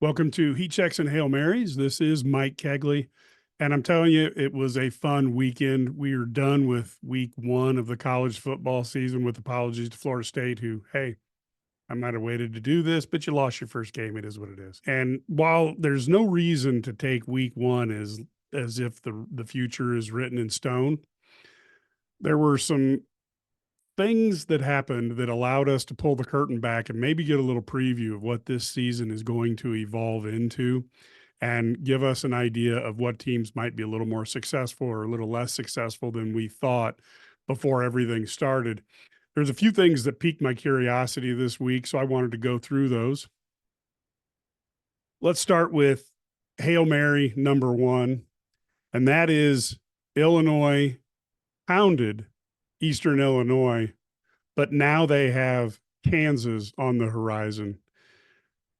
Welcome to Heat Checks and Hail Marys. This is Mike Cagley, and I'm telling you, it was a fun weekend. We are done with week one of the college football season with apologies to Florida State, who, hey, I might have waited to do this, but you lost your first game. It is what it is. And while there's no reason to take week one as if the future is written in stone, there were some things that happened that allowed us to pull the curtain back and maybe get a little preview of what this season is going to evolve into and give us an idea of what teams might be a little more successful or a little less successful than we thought before everything started. There's a few things that piqued my curiosity this week, so I wanted to go through those. Let's start with Hail Mary number one, and that is Illinois pounded Eastern Illinois, but now they have Kansas on the horizon.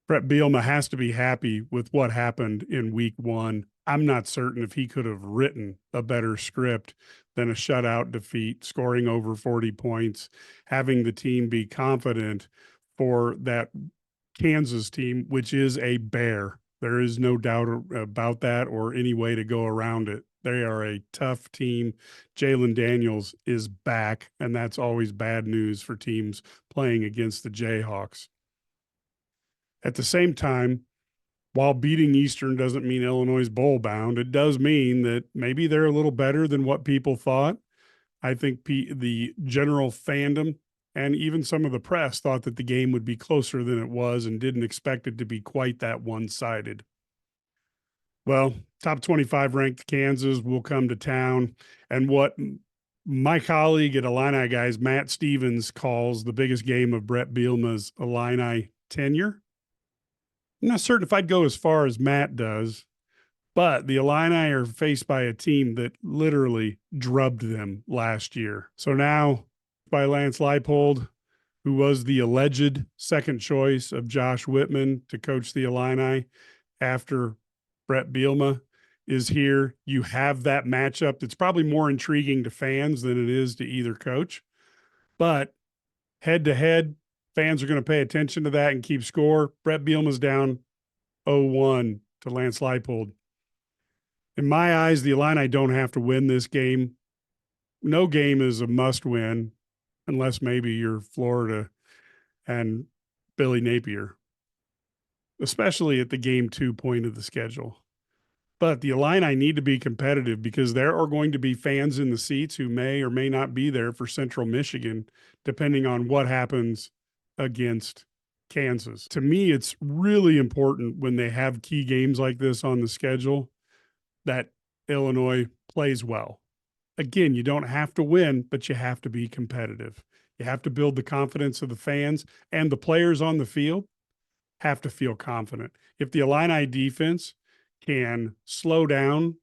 Brett Bielema has to be happy with what happened in week one. I'm not certain if he could have written a better script than a shutout defeat, scoring over 40 points, having the team be confident for that Kansas team, which is a bear. There is no doubt about that or any way to go around it. They are a tough team. Jalen Daniels is back, and that's always bad news for teams playing against the Jayhawks. At the same time, while beating Eastern doesn't mean Illinois is bowl bound, it does mean that maybe they're a little better than what people thought. I think the general fandom and even some of the press thought that the game would be closer than it was and didn't expect it to be quite that one-sided. Well, top 25 ranked Kansas will come to town. And what my colleague at Illini Guys, Matt Stevens, calls the biggest game of Brett Bielema's Illini tenure. I'm not certain if I'd go as far as Matt does, but the Illini are faced by a team that literally drubbed them last year. So now by Lance Leipold, who was the alleged second choice of Josh Whitman to coach the Illini after Brett Bielema is here. You have that matchup that's probably more intriguing to fans than it is to either coach. But head to head, fans are going to pay attention to that and keep score. Brett Bielema's down 0-1 to Lance Leipold. In my eyes, the Illini don't have to win this game. No game is a must win unless maybe you're Florida and Billy Napier, especially at the game 2 point of the schedule. But the Illini need to be competitive because there are going to be fans in the seats who may or may not be there for Central Michigan, depending on what happens against Kansas. To me, it's really important when they have key games like this on the schedule that Illinois plays well. Again, you don't have to win, but you have to be competitive. You have to build the confidence of the fans, and the players on the field have to feel confident. If the Illini defense can slow down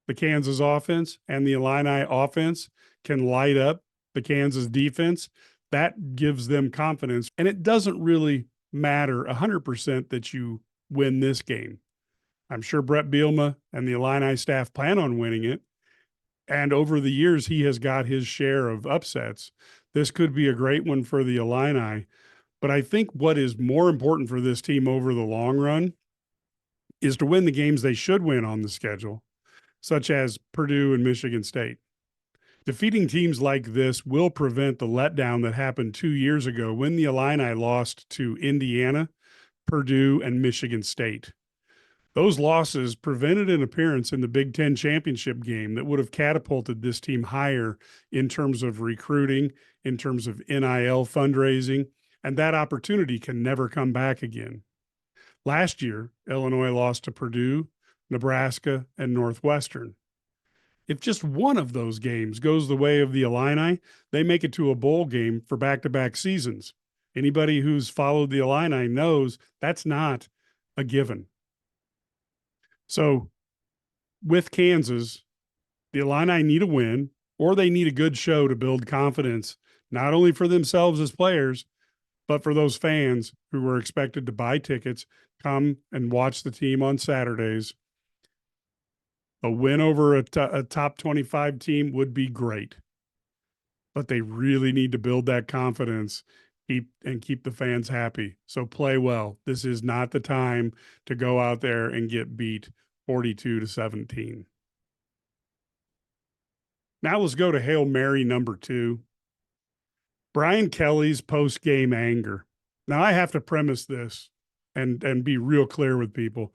the Kansas offense and the Illini offense can light up the Kansas defense, that gives them confidence. And it doesn't really matter 100% that you win this game. I'm sure Brett Bielema and the Illini staff plan on winning it. And over the years, he has got his share of upsets. This could be a great one for the Illini. But I think what is more important for this team over the long run is to win the games they should win on the schedule, such as Purdue and Michigan State. Defeating teams like this will prevent the letdown that happened 2 years ago when the Illini lost to Indiana, Purdue, and Michigan State. Those losses prevented an appearance in the Big Ten championship game that would have catapulted this team higher in terms of recruiting, in terms of NIL fundraising, and that opportunity can never come back again. Last year, Illinois lost to Purdue, Nebraska, and Northwestern. If just one of those games goes the way of the Illini, they make it to a bowl game for back-to-back seasons. Anybody who's followed the Illini knows that's not a given. So with Kansas, the Illini need a win, or they need a good show to build confidence, not only for themselves as players, but for those fans who were expected to buy tickets, come and watch the team on Saturdays. A win over a top 25 team would be great, but they really need to build that confidence keep the fans happy. So play well. This is not the time to go out there and get beat 42-17. Now let's go to Hail Mary number 2. Brian Kelly's post-game anger. Now I have to premise this and be real clear with people.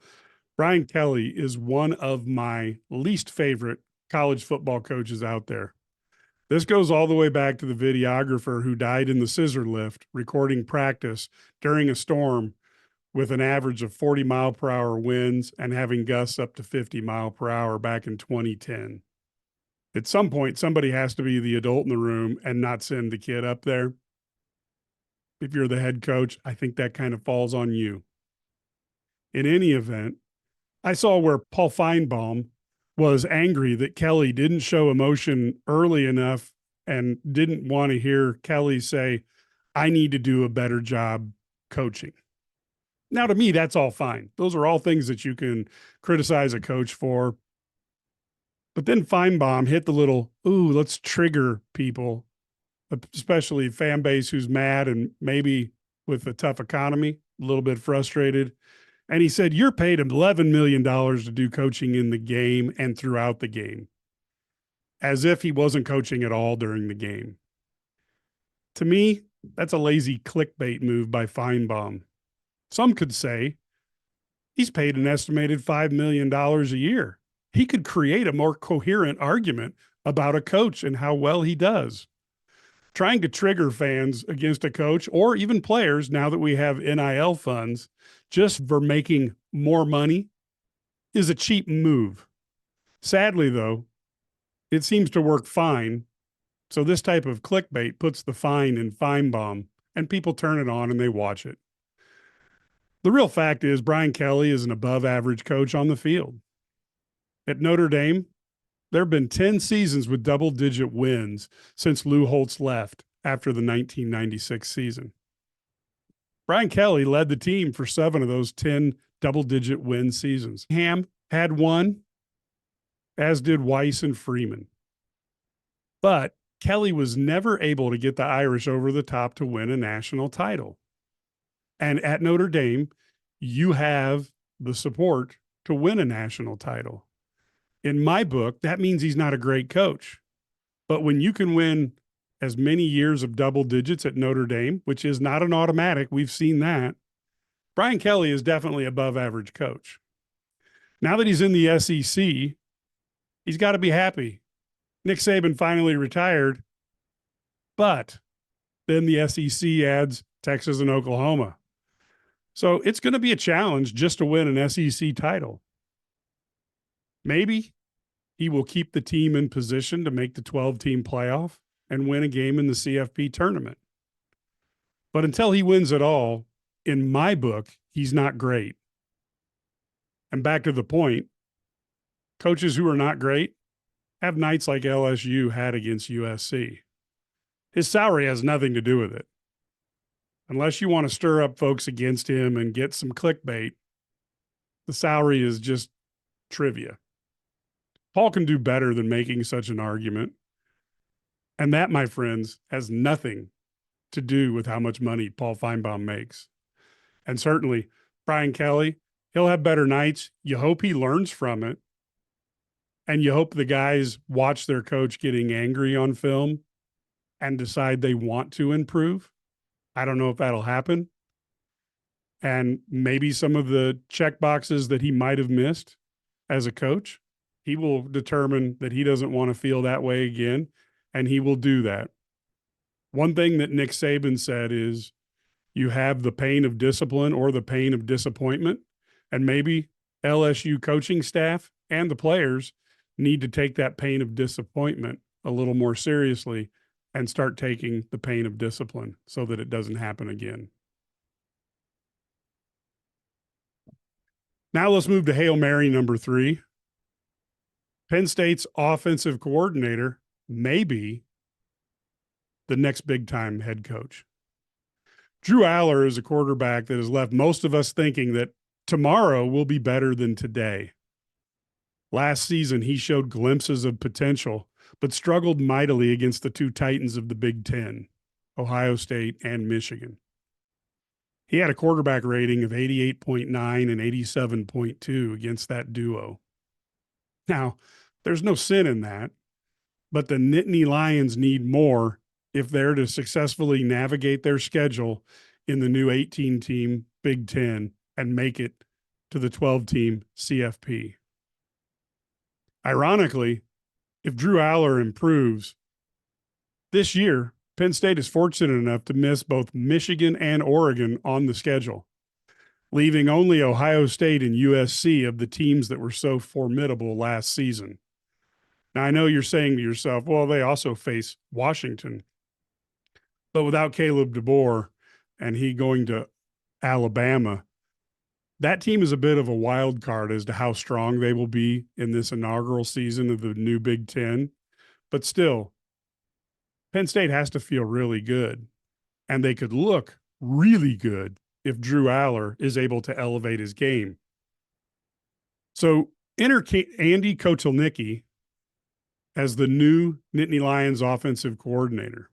Brian Kelly is one of my least favorite college football coaches out there. This goes all the way back to the videographer who died in the scissor lift recording practice during a storm with an average of 40-mile-per-hour winds and having gusts up to 50-mile-per-hour back in 2010. At some point, somebody has to be the adult in the room and not send the kid up there. If you're the head coach, I think that kind of falls on you. In any event, I saw where Paul Finebaum was angry that Kelly didn't show emotion early enough and didn't want to hear Kelly say, I need to do a better job coaching. Now, to me, that's all fine. Those are all things that you can criticize a coach for. But then Finebaum hit the little, ooh, let's trigger people, especially fan base who's mad and maybe with a tough economy, a little bit frustrated. And he said, you're paid $11 million to do coaching in the game and throughout the game, as if he wasn't coaching at all during the game. To me, that's a lazy clickbait move by Finebaum. Some could say he's paid an estimated $5 million a year. He could create a more coherent argument about a coach and how well he does. Trying to trigger fans against a coach or even players now that we have NIL funds just for making more money is a cheap move. Sadly, though, it seems to work fine. So this type of clickbait puts the fine in Finebaum and people turn it on and they watch it. The real fact is Brian Kelly is an above average coach on the field. At Notre Dame, there have been 10 seasons with double-digit wins since Lou Holtz left after the 1996 season. Brian Kelly led the team for 7 of those 10 double-digit win seasons. Ham had 1, as did Weiss and Freeman. But Kelly was never able to get the Irish over the top to win a national title. And at Notre Dame, you have the support to win a national title. In my book, that means he's not a great coach. But when you can win as many years of double digits at Notre Dame, which is not an automatic, we've seen that, Brian Kelly is definitely above average coach. Now that he's in the SEC, he's got to be happy. Nick Saban finally retired, but then the SEC adds Texas and Oklahoma. So it's going to be a challenge just to win an SEC title. Maybe he will keep the team in position to make the 12-team playoff and win a game in the CFP tournament. But until he wins it all, in my book, he's not great. And back to the point, coaches who are not great have nights like LSU had against USC. His salary has nothing to do with it. Unless you want to stir up folks against him and get some clickbait, the salary is just trivia. Paul can do better than making such an argument. And that, my friends, has nothing to do with how much money Paul Finebaum makes. And certainly, Brian Kelly, he'll have better nights. You hope he learns from it. And you hope the guys watch their coach getting angry on film and decide they want to improve. I don't know if that'll happen. And maybe some of the check boxes that he might have missed as a coach, he will determine that he doesn't want to feel that way again, and he will do that. One thing that Nick Saban said is you have the pain of discipline or the pain of disappointment, and maybe LSU coaching staff and the players need to take that pain of disappointment a little more seriously and start taking the pain of discipline so that it doesn't happen again. Now let's move to Hail Mary number 3. Penn State's offensive coordinator may be the next big-time head coach. Drew Aller is a quarterback that has left most of us thinking that tomorrow will be better than today. Last season, he showed glimpses of potential, but struggled mightily against the 2 titans of the Big Ten. Ohio State, and Michigan. He had a quarterback rating of 88.9 and 87.2 against that duo. Now, there's no sin in that, but the Nittany Lions need more if they're to successfully navigate their schedule in the new 18-team Big Ten and make it to the 12-team CFP. Ironically, if Drew Aller improves, this year, Penn State is fortunate enough to miss both Michigan and Oregon on the schedule, leaving only Ohio State and USC of the teams that were so formidable last season. Now, I know you're saying to yourself, well, they also face Washington. But without Caleb DeBoer and he going to Alabama, that team is a bit of a wild card as to how strong they will be in this inaugural season of the new Big Ten. But still, Penn State has to feel really good, and they could look really good if Drew Aller is able to elevate his game. So enter Andy Kotelnicki as the new Nittany Lions offensive coordinator.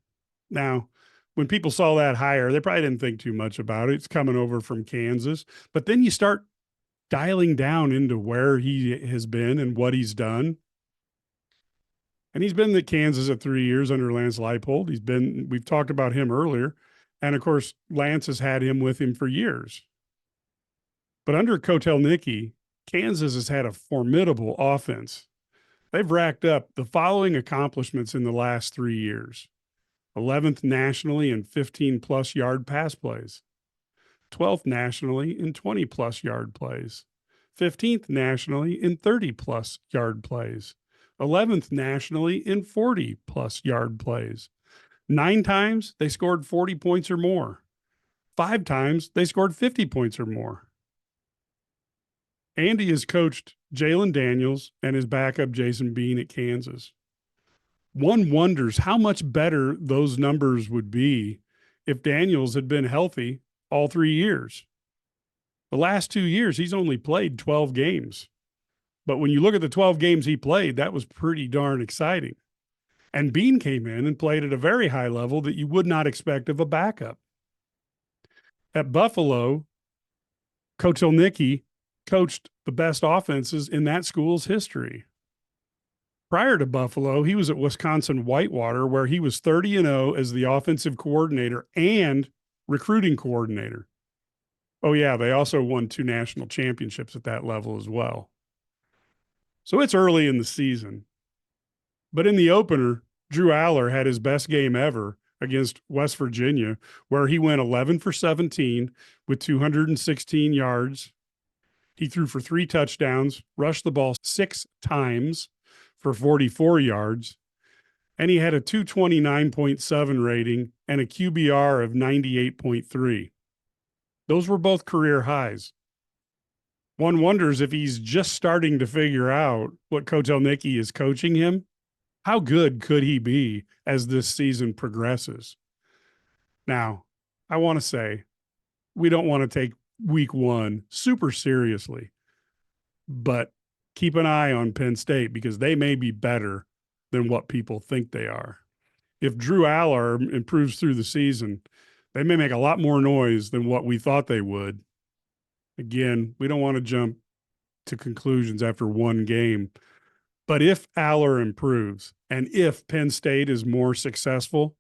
Now, when people saw that hire, they probably didn't think too much about it. It's coming over from Kansas. But then you start dialing down into where he has been and what he's done. And he's been at Kansas at 3 years under Lance Leipold. We've talked about him earlier. And of course, Lance has had him with him for years. But under Kotelnicki, Kansas has had a formidable offense. They've racked up the following accomplishments in the last 3 years: 11th nationally in 15-plus yard pass plays, 12th nationally in 20-plus yard plays, 15th nationally in 30-plus yard plays, 11th nationally in 40-plus yard plays. 9 times they scored 40 points or more. 5 times they scored 50 points or more. Andy has coached Jalen Daniels and his backup Jason Bean at Kansas. One wonders how much better those numbers would be if Daniels had been healthy all 3 years. The last 2 years, he's only played 12 games. But when you look at the 12 games he played, that was pretty darn exciting. And Bean came in and played at a very high level that you would not expect of a backup. At Buffalo, Kotelnicki coached the best offenses in that school's history. Prior to Buffalo, he was at Wisconsin Whitewater, where he was 30-0 as the offensive coordinator and recruiting coordinator. Oh, yeah, they also won 2 national championships at that level as well. So it's early in the season. But in the opener, Drew Aller had his best game ever against West Virginia, where he went 11 for 17 with 216 yards. He threw for 3 touchdowns, rushed the ball 6 times for 44 yards, and he had a 229.7 rating and a QBR of 98.3. Those were both career highs. One wonders if he's just starting to figure out what Kotelnicki is coaching him. How good could he be as this season progresses? Now, I want to say we don't want to take week 1 super seriously, but keep an eye on Penn State because they may be better than what people think they are. If Drew Aller improves through the season, they may make a lot more noise than what we thought they would. Again, we don't want to jump to conclusions after 1 game. But if Aller improves and if Penn State is more successful,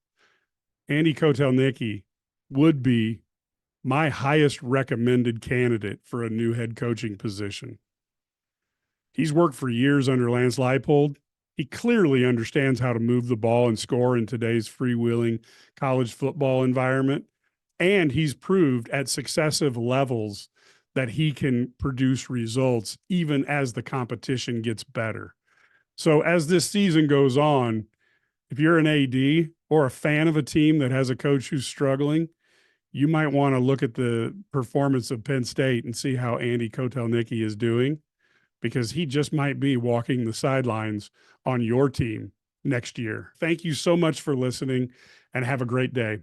Andy Kotelnicki would be my highest recommended candidate for a new head coaching position. He's worked for years under Lance Leipold. He clearly understands how to move the ball and score in today's freewheeling college football environment. And he's proved at successive levels that he can produce results even as the competition gets better. So as this season goes on, if you're an AD or a fan of a team that has a coach who's struggling, you might want to look at the performance of Penn State and see how Andy Kotelnicki is doing, because he just might be walking the sidelines on your team next year. Thank you so much for listening and have a great day.